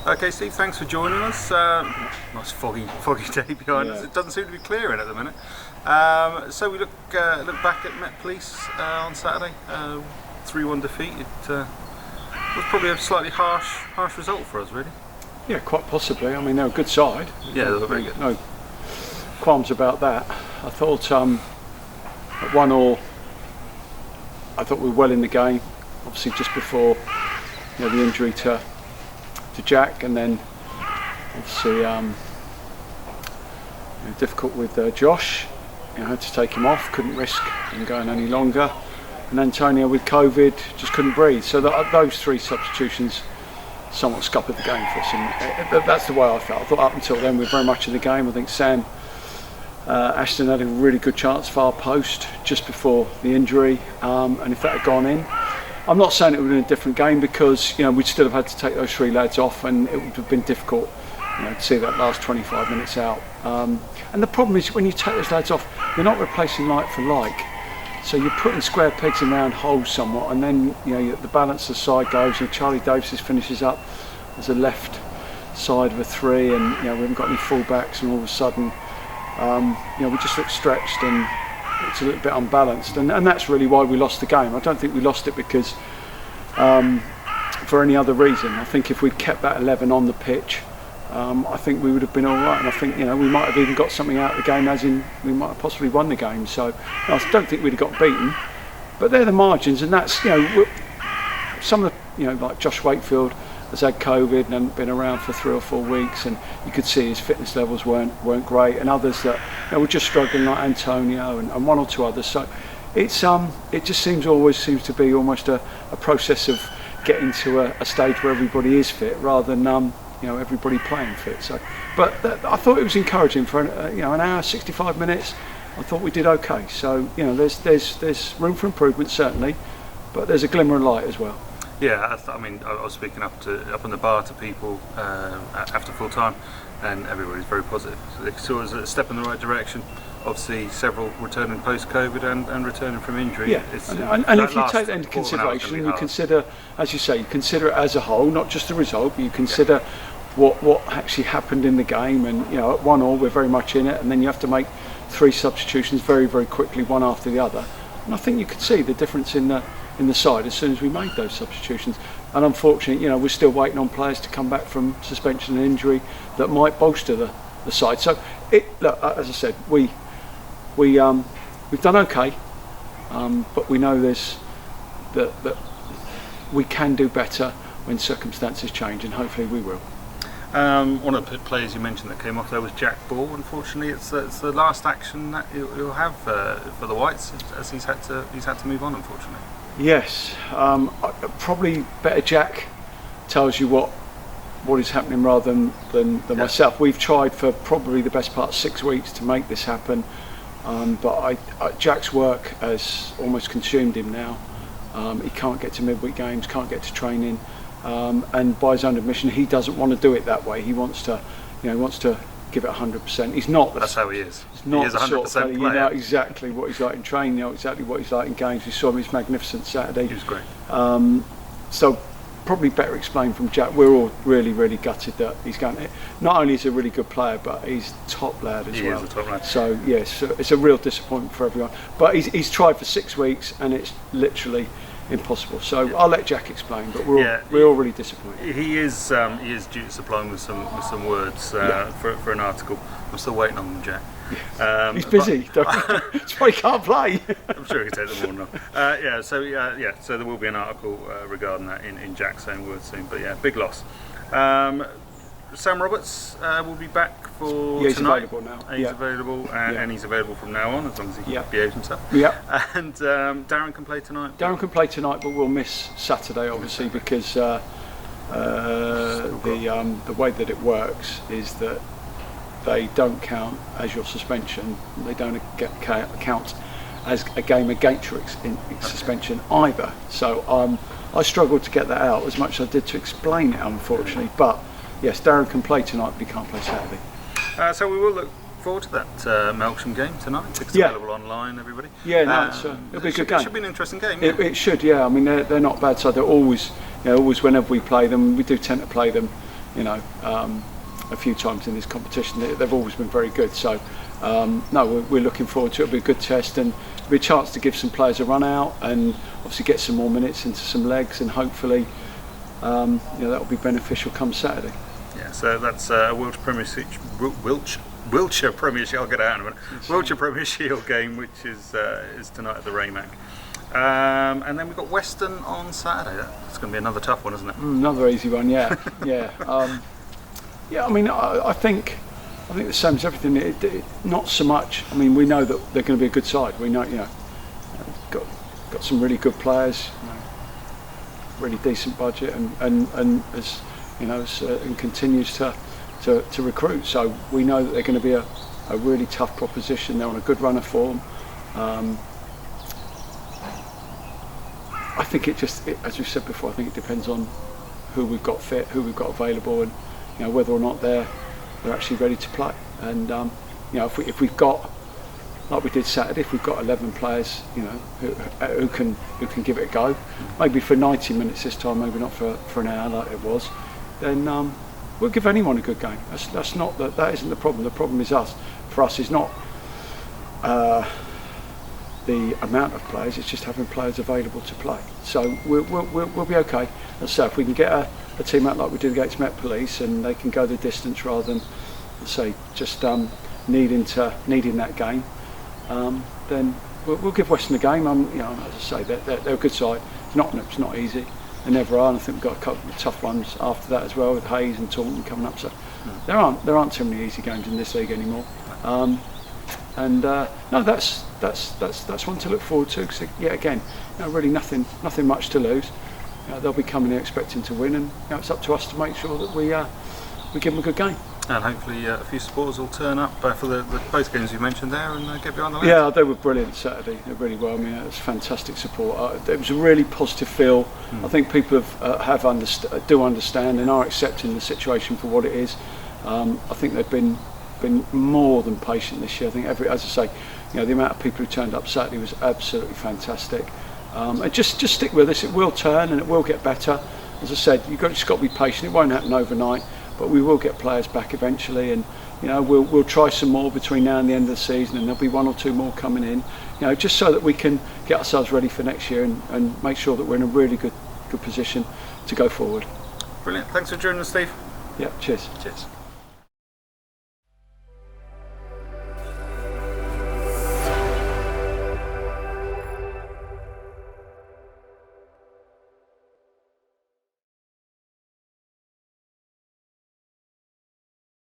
Okay, Steve, thanks for joining us. Nice foggy day behind us. It doesn't seem to be clearing at the minute. So we look back at Met Police on Saturday. 3-1 defeat. It was probably a slightly harsh result for us, really. Yeah, quite possibly. I mean, they're a good side. Yeah, they were very good. No qualms about that. I thought at 1-1, I thought we were well in the game. Obviously, just before the injury to Jack, and then obviously difficult with Josh. Had to take him off. Couldn't risk him going any longer. And Antonio with COVID just couldn't breathe. So those three substitutions somewhat scuppered the game for us, and that's the way I felt. I thought up until then we were very much in the game. I think Sam Ashton had a really good chance far post just before the injury, and if that had gone in, I'm not saying it would have been a different game, because we'd still have had to take those three lads off, and it would have been difficult to see that last 25 minutes out. And the problem is, when you take those lads off, you're not replacing like for like. So you're putting square pegs in round holes somewhat, and then the balance of the side goes. Charlie Davis finishes up as a left side of a three, and we haven't got any fullbacks, and all of a sudden we just look stretched, and it's a little bit unbalanced, and that's really why we lost the game. I don't think we lost it because for any other reason. I think if we'd kept that 11 on the pitch, I think we would have been all right, and I think we might have even got something out of the game, as in we might have possibly won the game. So I don't think we'd have got beaten, but they're the margins, and that's some of the like Josh Wakefield has had COVID and hadn't been around for 3 or 4 weeks, and you could see his fitness levels weren't great, and others that were just struggling, like Antonio and one or two others. So it just always seems to be almost a process of getting to a stage where everybody is fit, rather than everybody playing fit. So, but I thought it was encouraging for an hour, 65 minutes. I thought we did okay. So there's room for improvement, certainly, but there's a glimmer of light as well. Yeah, I mean, I was speaking up in the bar to people after full time, and everybody's very positive. So they saw it as a step in the right direction. Obviously, several returning post-COVID and returning from injury. Yeah, and if you take that into consideration, and you consider, as you say, you consider it as a whole, not just the result, but you consider what actually happened in the game. And at 1-1, we're very much in it, and then you have to make 3 substitutions very, very quickly, one after the other. And I think you could see the difference in the side as soon as we made those substitutions. And unfortunately, we're still waiting on players to come back from suspension and injury that might bolster the side. So look, as I said, we've done okay, but we know that we can do better when circumstances change, and hopefully we will. One of the players you mentioned that came off there was Jack Ball. Unfortunately, it's the last action that he'll have for the Whites, as he's had to move on, unfortunately. Yes, probably better Jack tells you what is happening rather than myself. We've tried for probably the best part of 6 weeks to make this happen, but Jack's work has almost consumed him now. He can't get to midweek games, can't get to training, and by his own admission, he doesn't want to do it that way. He wants to give it 100%. He's not. That's how he is. He's not. He is 100% sort of player. player. You know exactly what he's like in training. You know exactly what he's like in games. We saw him. He's magnificent Saturday. He was great. So probably better explained from Jack. We're all really, really gutted that he's going. Not only is he a really good player, but he's top lad as well. He is a top lad. So yes, it's a real disappointment for everyone. But he's tried for 6 weeks, and it's literally impossible. So I'll let Jack explain, but we're all really disappointed. He is due to supply him with some words for an article. I'm still waiting on them, Jack. He's busy. That's why he can't play. I'm sure he can take them all now. So there will be an article regarding that in Jack's own words soon. But yeah, big loss. Sam Roberts will be back for he's tonight. Available now. He's available, and he's available from now on, as long as he behaves himself. Yeah. And Darren can play tonight. Darren can play tonight, but we'll miss Saturday, obviously, because the way that it works is that they don't count as your suspension. They don't count as a game against your suspension either. So I struggled to get that out as much as I did to explain it, unfortunately. But yes, Darren can play tonight, but he can't play Saturday. So we will look forward to that Melksham game tonight. It's available online, everybody. Yeah, no, it'll be a good game. It should be an interesting game. It should, yeah. I mean, they're not bad side. They're always, always whenever we play them, we do tend to play them a few times in this competition. They've always been very good. So no, we're looking forward to it. It'll be a good test, and it'll be a chance to give some players a run out, and obviously get some more minutes into some legs, and hopefully that'll be beneficial come Saturday. Yeah, so that's a Wiltshire Premiership. I'll get it out in a minute. Wiltshire Premier Shield game, which is tonight at the Raymac. And then we've got Weston on Saturday. That's going to be another tough one, isn't it? Another easy one, yeah. I mean, I think the same as everything. Not so much. I mean, we know that they're going to be a good side. We know, got some really good players, really decent budget, and as and continues to recruit. So we know that they're going to be a really tough proposition. They're on a good run of form. I think as we said before, I think it depends on who we've got fit, who we've got available, and whether or not they're actually ready to play. And if we've got, like we did Saturday, if we've got 11 players, who can give it a go, maybe for 90 minutes this time, maybe not for an hour like it was, then we'll give anyone a good game. That isn't the problem. The problem is us. For us, is not the amount of players, it's just having players available to play. So we'll be okay. As I say, if we can get a team out like we did against Met Police, and they can go the distance rather than, say, just needing that game, then we'll give Weston a game. As I say, they're a good side. It's not easy. They never are, and I think we've got a couple of tough ones after that as well, with Hayes and Taunton coming up. So there aren't too many easy games in this league anymore. No, that's one to look forward to. Because again, really nothing much to lose. They'll be coming here expecting to win, and it's up to us to make sure that we give them a good game. And hopefully a few supporters will turn up for the both games you mentioned there and get behind the lads. Yeah, they were brilliant Saturday. They really were. I mean, it was fantastic support. It was a really positive feel. I think people do understand and are accepting the situation for what it is. I think they've been more than patient this year. I think as I say, the amount of people who turned up Saturday was absolutely fantastic. And just stick with us. It will turn and it will get better. As I said, you've just got to be patient. It won't happen overnight, but we will get players back eventually, and we'll try some more between now and the end of the season, and there'll be one or two more coming in, just so that we can get ourselves ready for next year and make sure that we're in a really good position to go forward. Brilliant. Thanks for joining us, Steve. Yeah, cheers. Cheers.